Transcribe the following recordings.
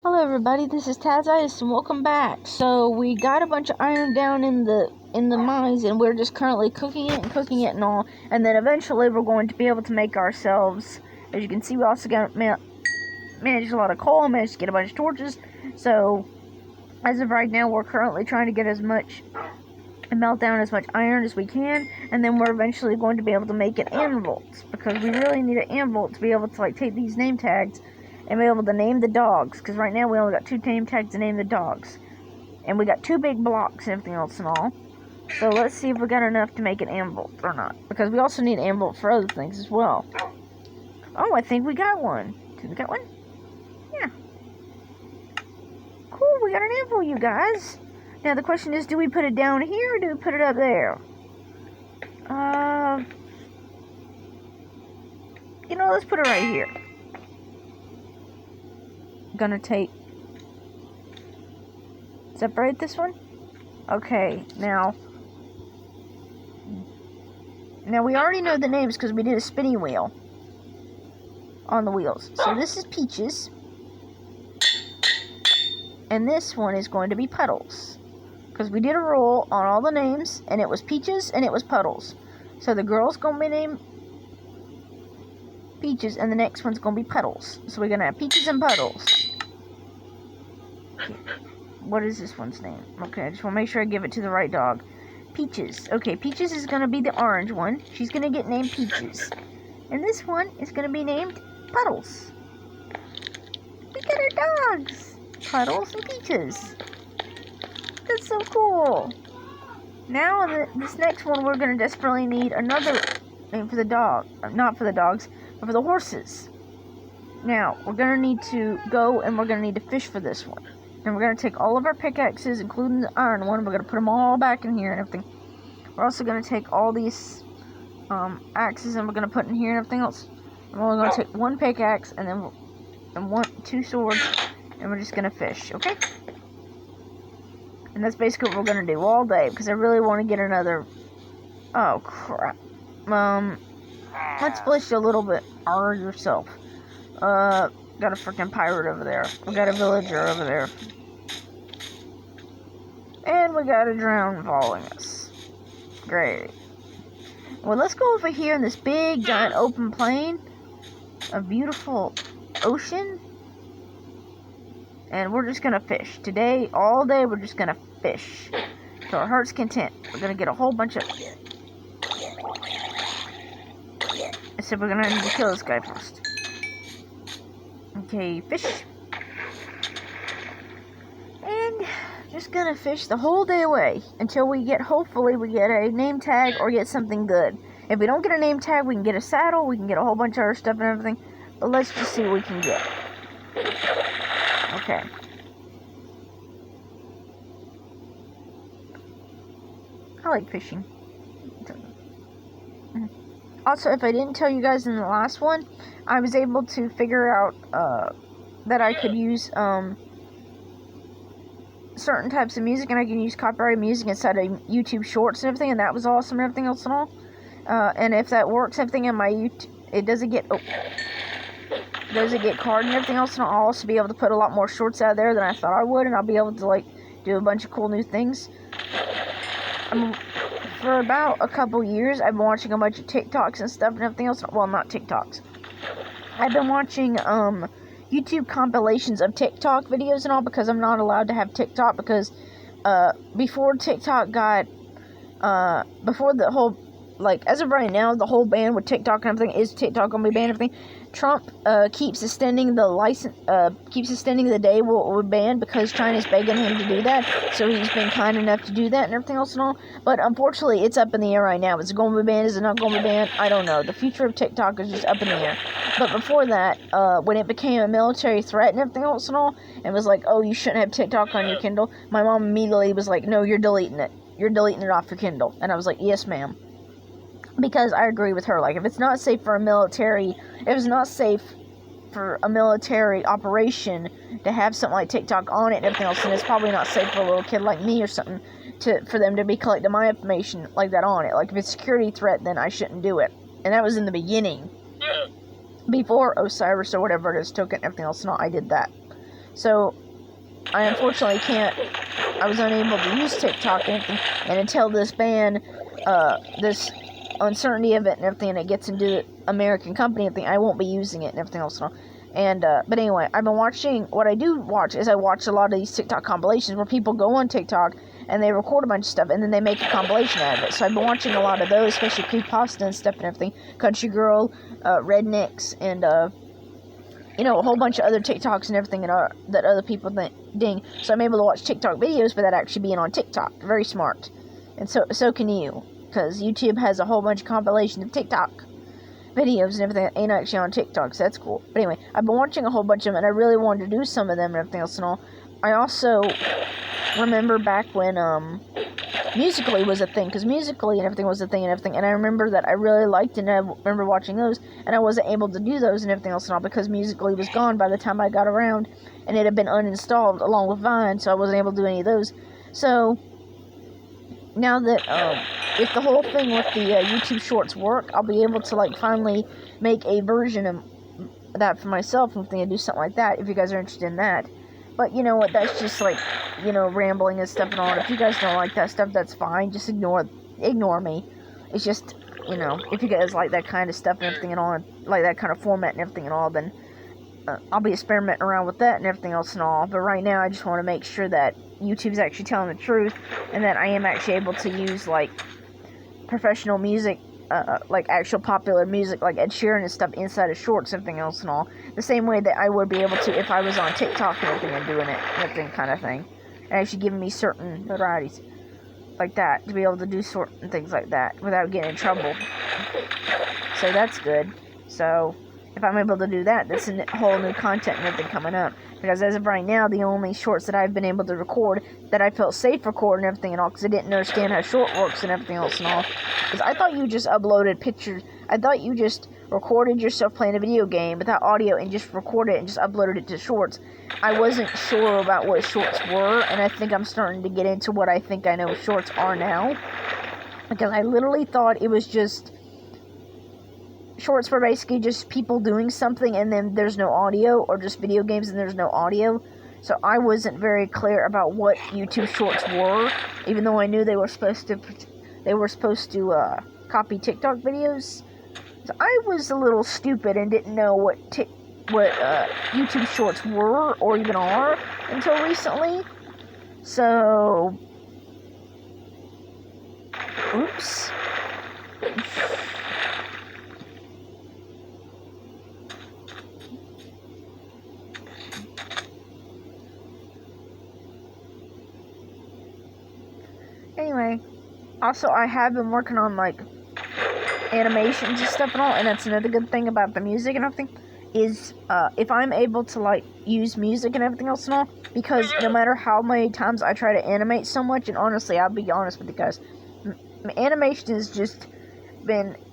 Hello everybody, this is Tazias and welcome back. So we got a bunch of iron down in the mines and we're just currently cooking it and all, and then eventually we're going to be able to make ourselves, as you can see, we also got managed a lot of coal, managed to get a bunch of torches. So as of right now we're currently trying to get as much and melt down as much iron as we can, and then we're eventually going to be able to make it anvils, because we really need an anvil to be able to take these name tags and be able to name the dogs, because right now we only got 2 name tags to name the dogs, and we got 2 big blocks and everything else and all. So let's see if we got enough to make an anvil or not, because we also need an anvil for other things as well. Oh, I think we got one. Did we got one? Yeah. Cool, we got an anvil, you guys. Now the question is, do we put it down here or do we put it up there? Let's put it right here. Gonna separate this one. Okay, now we already know the names because we did a spinning wheel on the wheels. So this is Peaches, and this one is going to be Puddles, because we did a roll on all the names, and it was Peaches and it was Puddles. So the girl's gonna be named Peaches, and the next one's gonna be Puddles. So we're gonna have Peaches and Puddles. What is this one's name? Okay, I just want to make sure I give it to the right dog. Peaches. Okay, Peaches is going to be the orange one. She's going to get named Peaches. And this one is going to be named Puddles. We got our dogs! Puddles and Peaches. That's so cool. Now, this next one, we're going to desperately need another name for the dog. Not for the dogs, but for the horses. Now, we're going to need to go and we're going to need to fish for this one. And we're going to take all of our pickaxes, including the iron one. We're going to put them all back in here and everything. We're also going to take all these axes and we're going to put in here and everything else. And we're only going to take 1 pickaxe and then 2 swords. And we're just going to fish, okay? And that's basically what we're going to do all day, because I really want to get another... Oh, crap. Let's fish a little bit. Yourself. Got a freaking pirate over there. We got a villager over there. And we got a drown following us. Great. Well, let's go over here in this big, giant open plain. A beautiful ocean. And we're just gonna fish. Today, all day, we're just gonna fish. To our heart's content. We're gonna get a whole bunch of... So we're gonna need to kill this guy first. Okay, fish. And just gonna fish the whole day away until hopefully we get a name tag or get something good. If we don't get a name tag, we can get a saddle, we can get a whole bunch of other stuff and everything. But let's just see what we can get. Okay. I like fishing. Also, if I didn't tell you guys in the last one, I was able to figure out that I could use certain types of music, and I can use copyrighted music inside of YouTube Shorts and everything, and that was awesome and everything else and all. And if that works, everything in my YouTube, it doesn't get carded and everything else, and I'll also be able to put a lot more shorts out there than I thought I would, and I'll be able to do a bunch of cool new things. For about a couple years, I've been watching a bunch of TikToks and stuff and everything else. Well, not TikToks. I've been watching YouTube compilations of TikTok videos and all, because I'm not allowed to have TikTok, because before TikTok got before the whole, as of right now, the whole ban with TikTok and everything, is TikTok gonna be banned and everything. Trump keeps extending the day we're banned, because China's begging him to do that. So he's been kind enough to do that and everything else and all. But unfortunately, it's up in the air right now. Is it going to be banned? Is it not going to be banned? I don't know. The future of TikTok is just up in the air. But before that, when it became a military threat and everything else and all, and was like, oh, you shouldn't have TikTok on your Kindle, my mom immediately was like, no, you're deleting it. You're deleting it off your Kindle. And I was like, yes, ma'am. Because I agree with her. If it's not safe for a military, if it's not safe for a military operation to have something like TikTok on it and everything else, and it's probably not safe for a little kid like me or something for them to be collecting my information like that on it. If it's a security threat, then I shouldn't do it. And that was in the beginning. Before Osiris or whatever it is took it and everything else, no, I did that. So I unfortunately I was unable to use TikTok and everything, and until this ban, this uncertainty of it and everything, and it gets into the American company and everything, I won't be using it and everything else. And, but anyway, I've been watching, what I do watch is I watch a lot of these TikTok compilations where people go on TikTok and they record a bunch of stuff and then they make a compilation out of it. So I've been watching a lot of those, especially creepypasta and stuff and everything, Country Girl, Rednecks, and, you know, a whole bunch of other TikToks and everything that other people ding. So I'm able to watch TikTok videos without actually being on TikTok. Very smart. And so can you, because YouTube has a whole bunch of compilations of TikTok videos and everything that ain't actually on TikTok, so that's cool. But anyway, I've been watching a whole bunch of them, and I really wanted to do some of them and everything else and all. I also remember back when, Musical.ly was a thing, because Musical.ly and everything was a thing and everything, and I remember that I really liked it, and I remember watching those, and I wasn't able to do those and everything else and all, because Musical.ly was gone by the time I got around, and it had been uninstalled along with Vine, so I wasn't able to do any of those. So, now that, if the whole thing with the YouTube Shorts work, I'll be able to, like, finally make a version of that for myself and do something like that, if you guys are interested in that. But, you know what, that's just, like, you know, rambling and stuff and all. And if you guys don't like that stuff, that's fine. Just ignore me. It's just, you know, if you guys like that kind of stuff and everything and all, and like that kind of format and everything and all, then I'll be experimenting around with that and everything else and all. But right now, I just want to make sure that YouTube's actually telling the truth, and that I am actually able to use, like, professional music, like actual popular music, like Ed Sheeran and stuff, inside of Shorts and everything else and all. The same way that I would be able to if I was on TikTok and everything and doing it, and everything kind of thing. And actually giving me certain varieties like that, to be able to do certain things like that without getting in trouble. So that's good. So if I'm able to do that, that's a whole new content and everything coming up. Because as of right now, the only shorts that I've been able to record that I felt safe recording and everything and all, because I didn't understand how short works and everything else and all, because I thought you just uploaded pictures. I thought you just recorded yourself playing a video game without audio and just recorded it and just uploaded it to Shorts. I wasn't sure about what Shorts were, and I think I'm starting to get into what I think I know Shorts are now. Because I literally thought it was just... Shorts were basically just people doing something and then there's no audio, or just video games and there's no audio. So I wasn't very clear about what YouTube Shorts were, even though I knew they were supposed to copy TikTok videos. So I was a little stupid and didn't know what YouTube Shorts were or even are until recently. So, oops. Anyway, also I have been working on, like, animations and stuff and all, and that's another good thing about the music and everything, is, if I'm able to, like, use music and everything else and all, because no matter how many times I try to animate so much, and honestly, I'll be honest with you guys, animation has just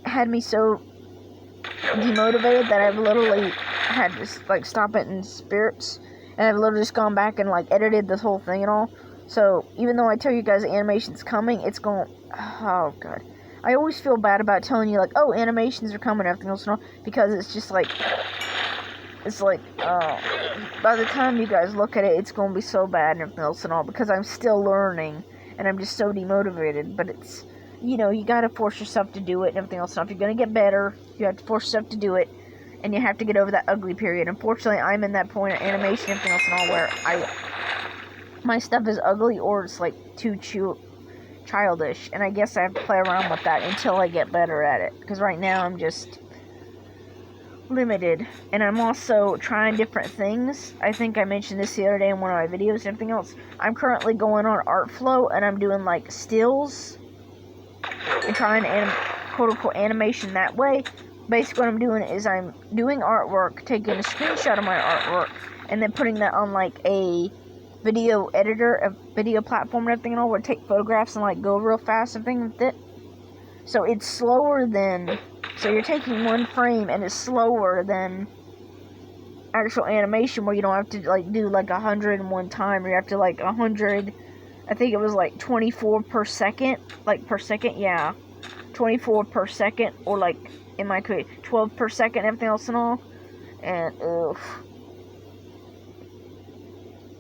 had me so demotivated that I've literally had to, like, stop it in spirits, and I've literally just gone back and, like, edited this whole thing and all. So, even though I tell you guys the animation's coming, it's going... Oh, God. I always feel bad about telling you, like, oh, animations are coming and everything else and all, because it's just, like... It's like, by the time you guys look at it, it's going to be so bad and everything else and all, because I'm still learning, and I'm just so demotivated, but it's... You know, you gotta force yourself to do it and everything else and all. If you're gonna get better, you have to force yourself to do it, and you have to get over that ugly period. Unfortunately, I'm in that point of animation and everything else and all where my stuff is ugly, or it's, like, too childish, and I guess I have to play around with that until I get better at it, because right now I'm just limited, and I'm also trying different things. I think I mentioned this the other day in one of my videos and everything else. I'm currently going on ArtFlow, and I'm doing, like, stills, and trying quote-unquote animation that way. Basically what I'm doing is I'm doing artwork, taking a screenshot of my artwork, and then putting that on, like, a video editor, a video platform and everything and all, where I take photographs and, like, go real fast and things with it. So it's slower than... So you're taking one frame, and it's slower than actual animation, where you don't have to, like, do, like, 100 in one time, or you have to, like, 100... I think it was, like, 24 per second. Like, per second, yeah. 24 per second, or, like, in my case, 12 per second, everything else and all. And,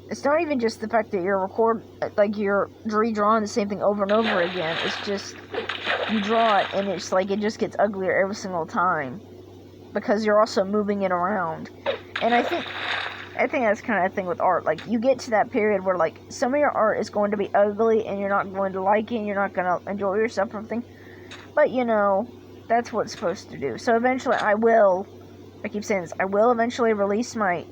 it's not even just the fact that you're you're redrawing the same thing over and over again. It's just, you draw it, and it's like, it just gets uglier every single time. Because you're also moving it around. And I think that's kind of the thing with art. Like, you get to that period where, like, some of your art is going to be ugly, and you're not going to like it, and you're not going to enjoy yourself or everything. But, you know, that's what it's supposed to do. So eventually I keep saying this, I will eventually release my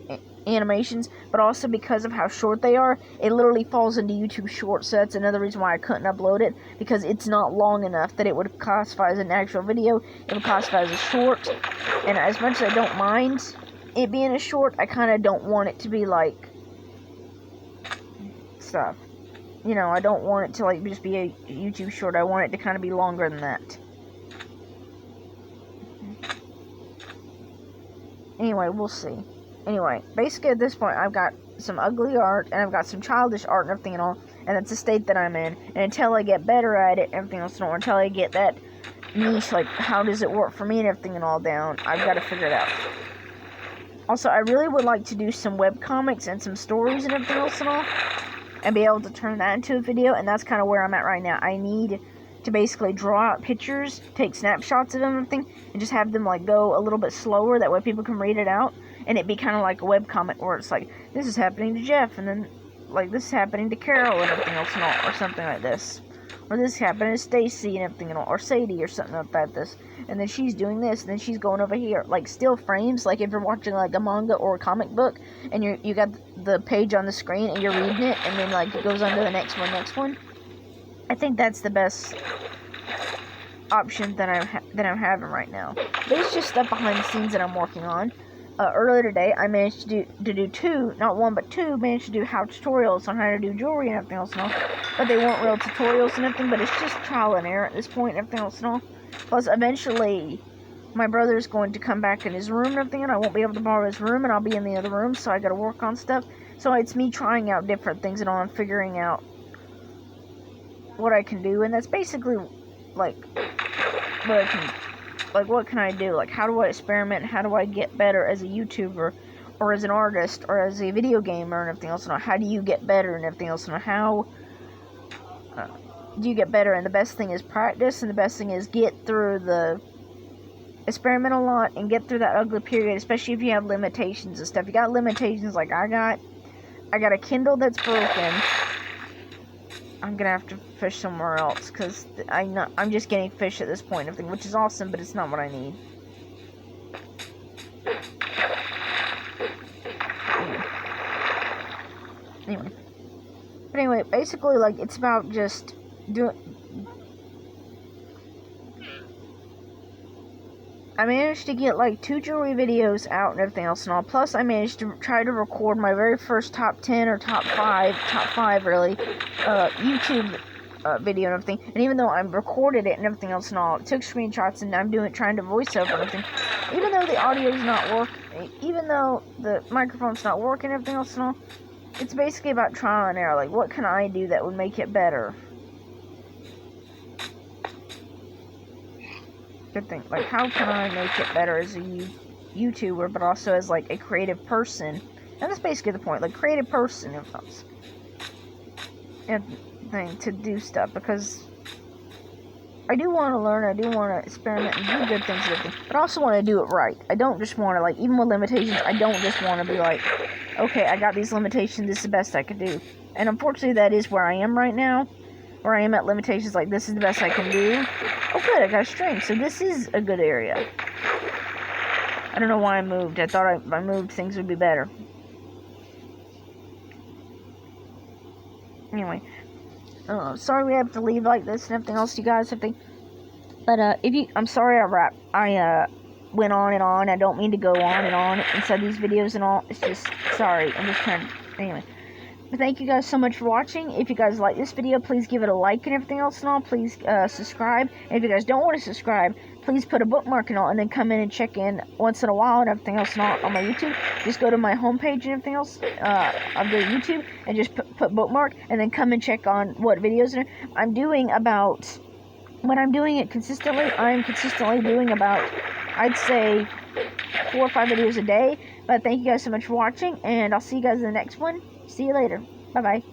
animations, but also because of how short they are, it literally falls into YouTube Shorts, so that's another reason why I couldn't upload it, because it's not long enough that it would classify as an actual video. It would classify as a short, and as much as I don't mind it being a short, I kind of don't want it to be like stuff. You know, I don't want it to like just be a YouTube short. I want it to kind of be longer than that. Anyway, we'll see. Anyway, basically at this point, I've got some ugly art, and I've got some childish art and everything and all, and that's the state that I'm in. And until I get better at it, everything else and all, until I get that niche, like, how does it work for me and everything and all down, I've got to figure it out. Also, I really would like to do some webcomics and some stories and everything else and all, and be able to turn that into a video, and that's kind of where I'm at right now. I need to basically draw out pictures, take snapshots of them and everything, and just have them, like, go a little bit slower, that way people can read it out, and it be kind of like a webcomic where it's like, this is happening to Jeff, and then, like, this is happening to Carol and everything else and all, or something like this. Or this is happening to Stacy and everything and all, or Sadie or something like that, this. And then she's doing this, and then she's going over here. Like, still frames, like if you're watching, like, a manga or a comic book, and you got the page on the screen, and you're reading it, and then, like, it goes on to the next one. I think that's the best option that I'm having right now. But it's just stuff behind the scenes that I'm working on. Earlier today, I managed to do two, not one, but two, managed to do how tutorials on how to do jewelry and everything else and all. But they weren't real tutorials and everything, but it's just trial and error at this point and everything else and all. Plus, eventually, my brother's going to come back in his room and everything, and I won't be able to borrow his room, and I'll be in the other room, so I gotta work on stuff. So it's me trying out different things and all, and figuring out what I can do, and that's basically, like, what can I do? Like, how do I experiment? How do I get better as a YouTuber, or as an artist, or as a video gamer, and everything else? And how do you get better and everything else? And how do you get better? And the best thing is practice, and the best thing is get through the experiment a lot, and get through that ugly period, especially if you have limitations and stuff. You got limitations like I got a Kindle that's broken. I'm gonna have to fish somewhere else, because I'm just getting fish at this point, everything, which is awesome, but it's not what I need. Anyway, basically, like, it's about just I managed to get, like, 2 jewelry videos out and everything else and all. Plus, I managed to try to record my very first top 10 or top 5 really, YouTube video and everything. And even though I recorded it and everything else and all, took screenshots, and I'm trying to voice over everything. Even though the audio's not working, even though the microphone's not working and everything else and all, it's basically about trial and error. Like, what can I do that would make it better? Good thing. Like, how can I make it better as a YouTuber, but also as, like, a creative person? And that's basically the point. Like, creative person, if that's thing to do stuff, because I do want to learn, I do want to experiment and do good things and everything, but I also want to do it right. I don't just want to, like, even with limitations, I don't just want to be like, okay, I got these limitations, this is the best I can do. And unfortunately, that is where I am right now. Where I am at limitations, like, this is the best I can do. Oh, good, I got a string, so this is a good area. I don't know why I moved. I thought if I moved, things would be better. Anyway, sorry we have to leave like this and everything else, you guys. But I'm sorry I went on and on. I don't mean to go on and on inside these videos and all. It's just, sorry, I'm just trying to, anyway. But thank you guys so much for watching. If you guys like this video, please give it a like and everything else and all. Please subscribe. And if you guys don't want to subscribe, please put a bookmark and all, and then come in and check in once in a while and everything else and all on my YouTube. Just go to my homepage and everything else of the YouTube, and just put bookmark, and then come and check on what videos I'm doing about. When I'm doing it consistently, I'm consistently doing about, I'd say, 4 or 5 videos a day. But thank you guys so much for watching, and I'll see you guys in the next one. See you later. Bye-bye.